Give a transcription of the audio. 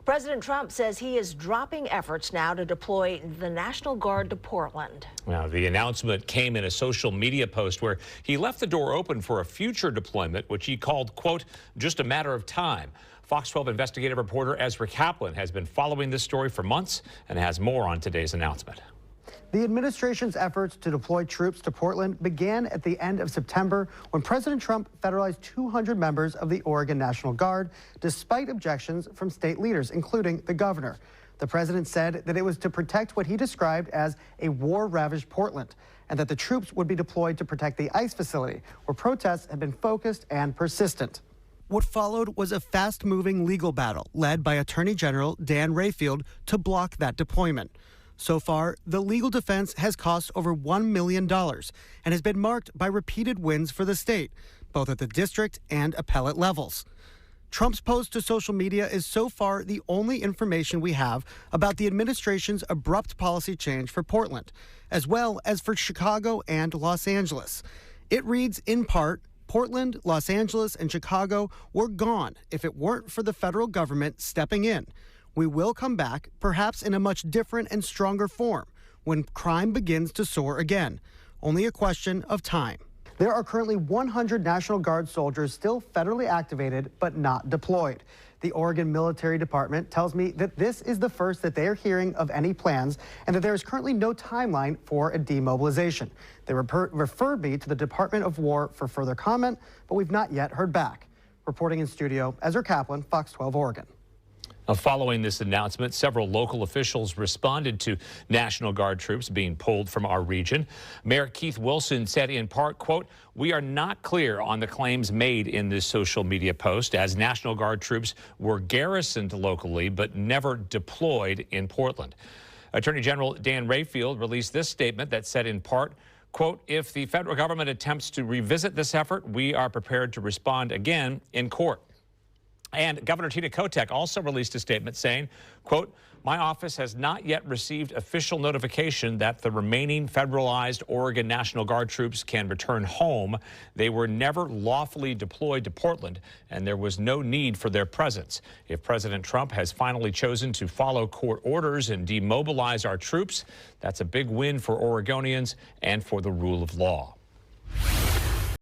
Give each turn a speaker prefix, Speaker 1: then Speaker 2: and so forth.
Speaker 1: President Trump says he is dropping efforts now to deploy the National Guard to Portland.
Speaker 2: Now, the announcement came in a social media post where he left the door open for a future deployment, which he called, quote, just a matter of time. Fox 12 investigative reporter Ezra Kaplan has been following this story for months and has more on today's announcement.
Speaker 3: The administration's efforts to deploy troops to Portland began at the end of September when President Trump federalized 200 members of the Oregon National Guard, despite objections from state leaders, including the governor. The president said that it was to protect what he described as a war-ravaged Portland, and that the troops would be deployed to protect the ICE facility, where protests have been focused and persistent. What followed was a fast-moving legal battle led by Attorney General Dan Rayfield to block that deployment. So far, the legal defense has cost over $1 million and has been marked by repeated wins for the state, both at the district and appellate levels. Trump's post to social media is so far the only information we have about the administration's abrupt policy change for Portland, as well as for Chicago and Los Angeles. It reads, in part, Portland, Los Angeles, and Chicago were gone if it weren't for the federal government stepping in. We will come back, perhaps in a much different and stronger form, when crime begins to soar again. Only a question of time. There are currently 100 National Guard soldiers still federally activated but not deployed. The Oregon Military Department tells me that this is the first that they are hearing of any plans and that there is currently no timeline for a demobilization. They referred me to the Department of War for further comment, but we've not yet heard back. Reporting in studio, Ezra Kaplan, Fox 12 Oregon.
Speaker 2: Following this announcement, several local officials responded to National Guard troops being pulled from our region. Mayor Keith Wilson said in part, quote, we are not clear on the claims made in this social media post, as National Guard troops were garrisoned locally but never deployed in Portland. Attorney General Dan Rayfield released this statement that said in part, quote, if the federal government attempts to revisit this effort, we are prepared to respond again in court. And Governor Tina Kotek also released a statement saying, quote, my office has not yet received official notification that the remaining federalized Oregon National Guard troops can return home. They were never lawfully deployed to Portland, and there was no need for their presence. If President Trump has finally chosen to follow court orders and demobilize our troops, that's a big win for Oregonians and for the rule of law.